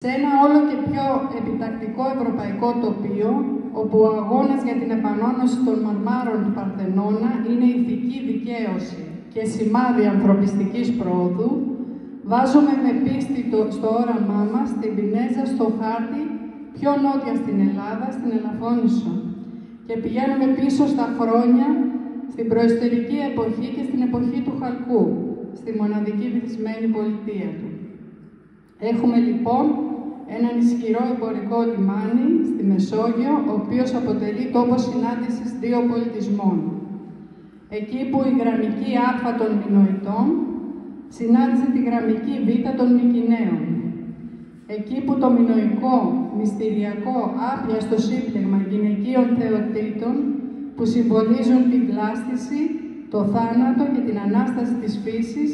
Σε ένα όλο και πιο επιτακτικό ευρωπαϊκό τοπίο, όπου ο αγώνας για την επανόνωση των μαρμάρων του Παρθενώνα είναι ηθική δικαίωση και σημάδι ανθρωπιστικής πρόοδου, βάζουμε με πίστη στο όραμά μας την Πινέζα στο χάρτη πιο νότια στην Ελλάδα, στην Ελαφώνησο, και πηγαίνουμε πίσω στα χρόνια, στην προϊστορική εποχή και στην εποχή του Χαλκού, στη μοναδική βυθισμένη πολιτεία του. Έχουμε λοιπόν έναν ισχυρό εμπορικό λιμάνι στη Μεσόγειο, ο οποίος αποτελεί τόπο συνάντησης δύο πολιτισμών. Εκεί που η γραμμική Α των Μινωητών συνάντησε τη γραμμική Β των Μικηναίων. Εκεί που το μινωικό, μυστηριακό, άπιαστο σύμπλεγμα γυναικείων θεοτήτων που συμβολίζουν την πλάστηση, το θάνατο και την Ανάσταση της φύσης,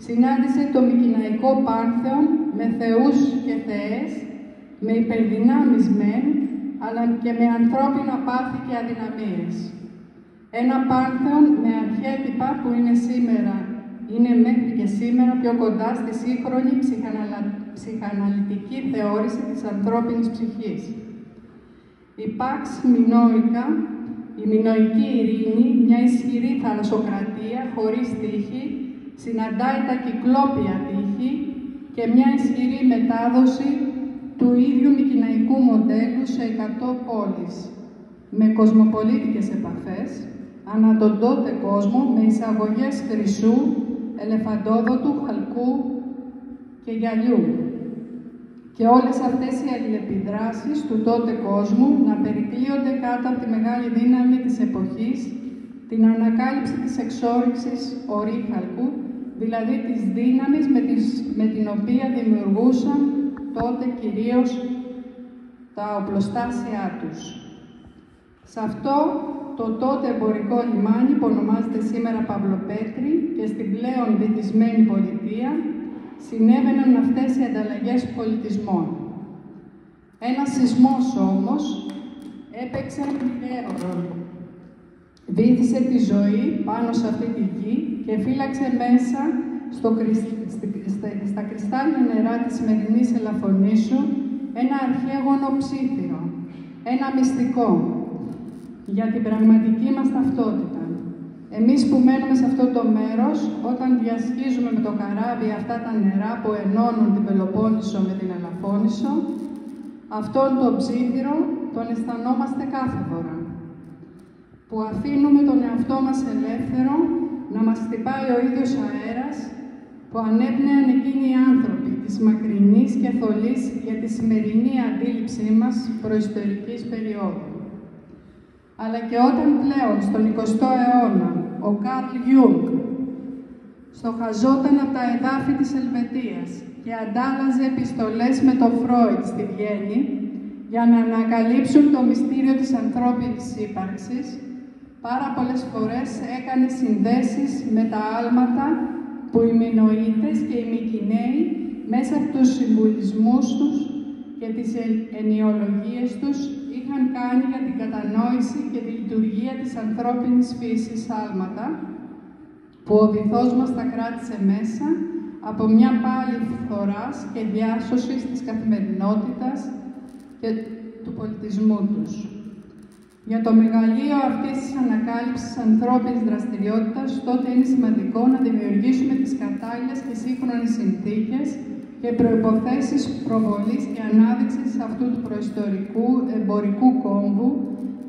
συνάντησε το μικηναϊκό πάνθεον με θεούς και θεές, με υπερδυνάμεις μεν, αλλά και με ανθρώπινα πάθη και αδυναμίες. Ένα πάνθεον με αρχέτυπα που είναι μέχρι και σήμερα πιο κοντά στη σύγχρονη ψυχαναλυτική θεώρηση της ανθρώπινης ψυχής. Η Pax Minoica, η μινωική ειρήνη, μια ισχυρή θαλασσοκρατία χωρίς τείχη, συναντάει τα κυκλόπια τείχη και μια ισχυρή μετάδοση του ίδιου μικηναϊκού μοντέλου σε 100 πόλεις, με κοσμοπολίτικες επαφές, ανά τον τότε κόσμο, με εισαγωγές χρυσού, ελεφαντόδοτου, χαλκού και γυαλιού. Και όλες αυτές οι αλληλεπιδράσεις του τότε κόσμου να περικλείονται κάτω από τη μεγάλη δύναμη της εποχής, την ανακάλυψη της εξόρυξης ορή-χαλκού, δηλαδή της δύναμης με την οποία δημιουργούσαν τότε κυρίως τα οπλοστάσια τους. Σε αυτό το τότε εμπορικό λιμάνι που ονομάζεται σήμερα Παυλοπέτρη και στην πλέον βυθισμένη πολιτεία συνέβαιναν αυτές οι ανταλλαγές πολιτισμών. Ένας σεισμός όμως έπαιξε μοιραίο ρόλο. Βύθισε τη ζωή πάνω σε αυτή τη γη και φύλαξε μέσα στα κρυστάλλινα νερά της σημερινής Ελαφωνήσου ένα αρχαίγωνο ψήθυρο, ένα μυστικό για την πραγματική μας ταυτότητα. Εμείς που μένουμε σε αυτό το μέρος, όταν διασχίζουμε με το καράβι αυτά τα νερά που ενώνουν την Πελοπόννησο με την Ελαφώνησο, αυτόν τον ψήθυρο τον αισθανόμαστε κάθε φορά. Που αφήνουμε τον εαυτό μας ελεύθερο να μας χτυπάει ο ίδιος αέρας που ανέπνεαν εκείνοι οι άνθρωποι της μακρινής και θολής για τη σημερινή αντίληψή μας προϊστορικής περίοδου. Αλλά και όταν πλέον στον 20ο αιώνα ο Καρλ Γιούγκ στοχαζόταν από τα εδάφη της Ελβετίας και αντάλλαζε επιστολές με τον Φρόιντ στη Βιέννη για να ανακαλύψουν το μυστήριο της ανθρώπινης ύπαρξης, πάρα πολλές φορές έκανε συνδέσεις με τα άλματα που οι Μινωίτες και οι Μικηναίοι μέσα από τους συμβουλισμούς τους και τις ενιολογίες τους είχαν κάνει για την κατανόηση και τη λειτουργία της ανθρώπινης φύσης άλματα, που ο βυθός μας τα κράτησε μέσα από μια πάλη φθοράς και διάσωσης της καθημερινότητας και του πολιτισμού τους. Για το μεγαλείο αυτής της ανακάλυψης ανθρώπινης δραστηριότητας, τότε είναι σημαντικό να δημιουργήσουμε τις κατάλληλες και σύγχρονες συνθήκες και προϋποθέσεις προβολής και ανάδειξης αυτού του προϊστορικού εμπορικού κόμβου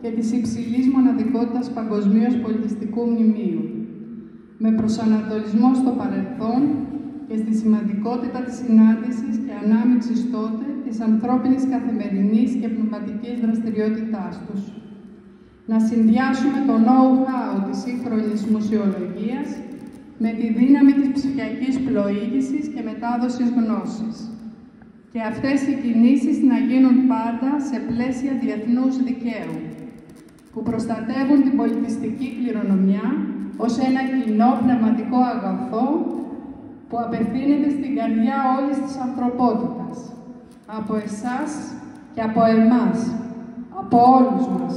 και της υψηλής μοναδικότητας παγκοσμίως πολιτιστικού μνημείου, με προσανατολισμό στο παρελθόν και στη σημαντικότητα της συνάντησης και ανάμειξης τότε της ανθρώπινης καθημερινής και πνευματικής δραστηριότητάς τους. Να συνδυάσουμε το know-how της σύγχρονης μουσεολογίας με τη δύναμη της ψηφιακής πλοήγησης και μετάδοσης γνώσης. Και αυτές οι κινήσεις να γίνουν πάντα σε πλαίσια διεθνούς δικαίου, που προστατεύουν την πολιτιστική κληρονομιά ως ένα κοινό πνευματικό αγαθό που απευθύνεται στην καρδιά όλης της ανθρωπότητας, από εσάς και από εμάς, από όλους μας.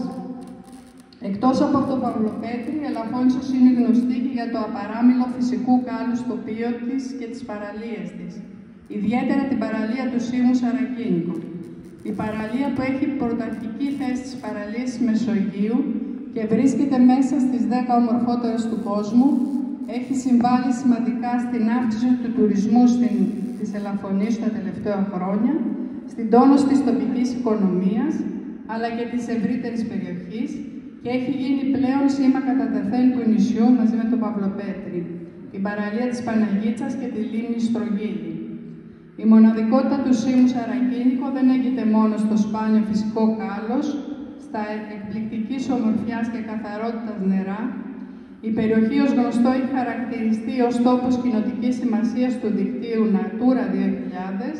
Εκτός από το Παυλοπέτρη, η Ελαφώνησος είναι γνωστή και για το απαράμιλο φυσικού κάλους τοπίο της και τις παραλίες της, ιδιαίτερα την παραλία του Σήμου Σαρακίνικο. Η παραλία που έχει πρωταρχική θέση στις παραλίες της Μεσογείου και βρίσκεται μέσα στις 10 ομορφότερες του κόσμου, έχει συμβάλει σημαντικά στην αύξηση του τουρισμού της Ελαφωνήσου τα τελευταία χρόνια, στην τόνωση της τοπικής οικονομίας, αλλά και της ευρύτερης περιοχής και έχει γίνει πλέον σήμα κατά τεθέν του νησιού μαζί με τον Παυλοπέτρη, την παραλία της Παναγίτσας και τη λίμνη Στρογγύλη. Η μοναδικότητα του Σήμου Σαρακίνικο δεν έγκυται μόνο στο σπάνιο φυσικό κάλος, στα εκπληκτικής ομορφιάς και καθαρότητας νερά. Η περιοχή ως γνωστό έχει χαρακτηριστεί ως τόπος κοινοτικής σημασίας του δικτύου Natura 2000,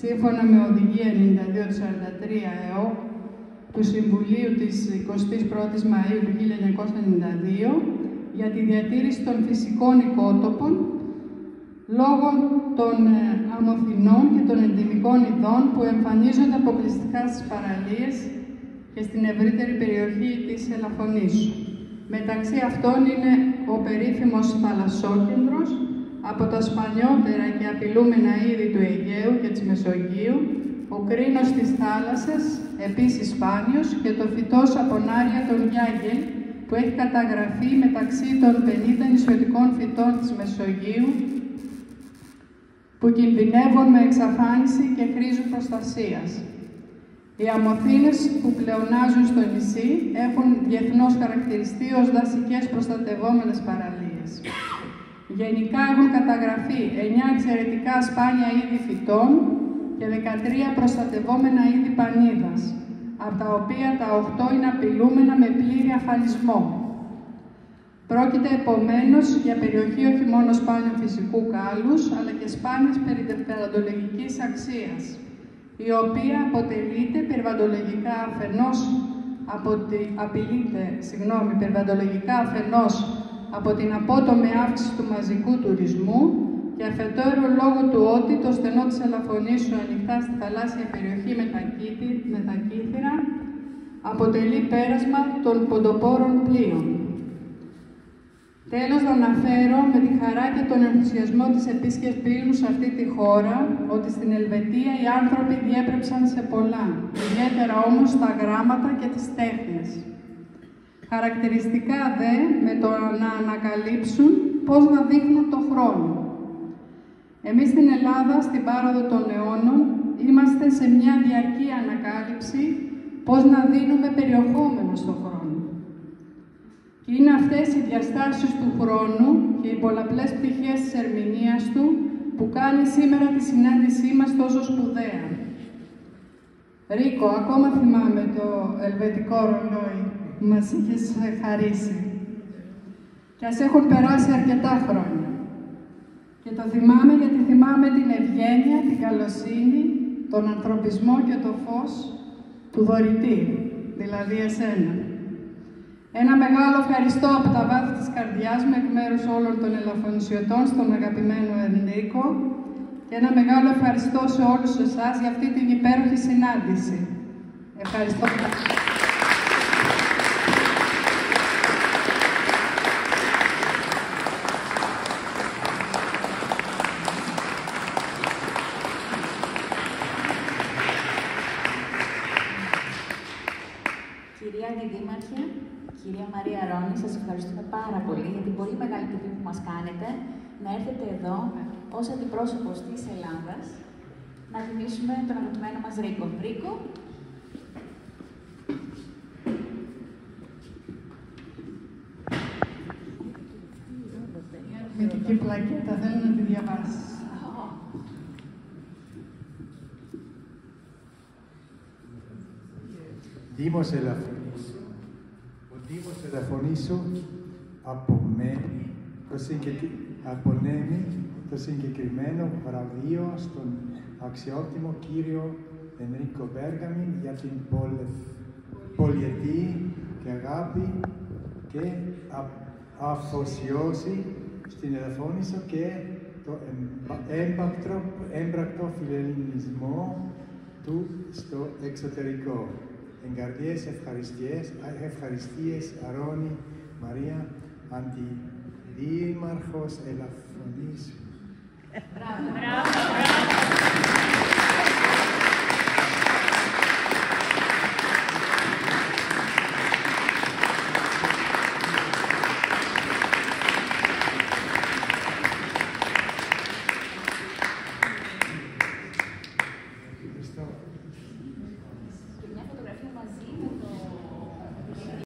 σύμφωνα με Οδηγία 92/43 ΕΟ του Συμβουλίου της 21ης Μαΐου του 1992 για τη διατήρηση των φυσικών οικότοπων λόγω των αμοθινών και των ενδυμικών ειδών που εμφανίζονται αποκλειστικά στις παραλίες και στην ευρύτερη περιοχή της Ελαφωνήσου. Μεταξύ αυτών είναι ο περίφημος θαλασσόκεντρος, από τα σπανιότερα και απειλούμενα είδη του Αιγαίου και της Μεσογείου, ο κρίνος της θάλασσας, επίσης σπάνιος, και το φυτό σαπονάρια των Γιάγγελ, που έχει καταγραφεί μεταξύ των 50 νησιωτικών φυτών της Μεσογείου, που κινδυνεύουν με εξαφάνιση και χρήζουν προστασίας. Οι αμοθήνες που πλεονάζουν στο νησί έχουν διεθνώς χαρακτηριστεί ως δασικές προστατευόμενες παραλίες. Γενικά έχουν καταγραφεί 9 εξαιρετικά σπάνια είδη φυτών και 13 προστατευόμενα είδη πανίδας, από τα οποία τα 8 είναι απειλούμενα με πλήρη αφανισμό. Πρόκειται επομένως για περιοχή όχι μόνο σπάνιου φυσικού κάλους, αλλά και σπάνιας περιβαλλοντολογικής αξίας, η οποία απειλείται περιβαλλοντολογικά αφενός από την απότομη αύξηση του μαζικού τουρισμού και αφετέρου λόγω του ότι το στενό της Ελαφωνήσου ανοιχτά στη θαλάσσια περιοχή με τα κύθυρα αποτελεί πέρασμα των ποντοπόρων πλοίων. Τέλος, να αναφέρω με τη χαρά και τον ενθουσιασμό της επίσκεψής μου σε αυτή τη χώρα ότι στην Ελβετία οι άνθρωποι διέπρεψαν σε πολλά, ιδιαίτερα όμως στα γράμματα και τις τέχνες. Χαρακτηριστικά δε με το να ανακαλύψουν πώς να δείχνουν το χρόνο. Εμείς στην Ελλάδα, στην πάροδο των αιώνων, είμαστε σε μια διαρκή ανακάλυψη πώς να δίνουμε περιεχόμενο στον χρόνο. Και είναι αυτές οι διαστάσεις του χρόνου και οι πολλαπλές πτυχές της ερμηνείας του που κάνει σήμερα τη συνάντησή μας τόσο σπουδαία. Ρίκο, ακόμα θυμάμαι το ελβετικό ρολόι που μας είχες χαρίσει. Και ας έχουν περάσει αρκετά χρόνια. Και το θυμάμαι γιατί θυμάμαι την ευγένεια, την καλοσύνη, τον ανθρωπισμό και το φως του δωρητή, δηλαδή εσένα. Ένα μεγάλο ευχαριστώ από τα βάθη της καρδιάς μου εκ μέρους όλων των Ελαφωνησιωτών στον αγαπημένο Ενρίκο και ένα μεγάλο ευχαριστώ σε όλους εσάς για αυτή την υπέροχη συνάντηση. Ευχαριστώ. Κυρία Αντιδήμαρχε, κυρία Μαρία Ρώνη, σας ευχαριστούμε πάρα πολύ για την πολύ μεγάλη τιμή που μας κάνετε να έρθετε εδώ ως αντιπρόσωπος της Ελλάδας να τιμήσουμε τον αγαπημένο μας Ρίκο. Ρίκο. Η αριθμητική πλακέτα, θέλω να τη διαβάσεις. Δήμος Ελαφωνήσου. Ο Δήμος Ελαφωνήσου απονέμει το συγκεκριμένο βραβείο στον αξιότιμο κύριο Ενρίκο Μπέργαμιν για την πολυετή και αγάπη και αφοσιώση στην Ελαφώνησο και το έμπρακτο φιλελληνισμό του στο εξωτερικό. Εγκαρδιές ευχαριστίες Αρώνη Μαρία, Αντιδήμαρχος Ελαφωνήσου. Μπράβο.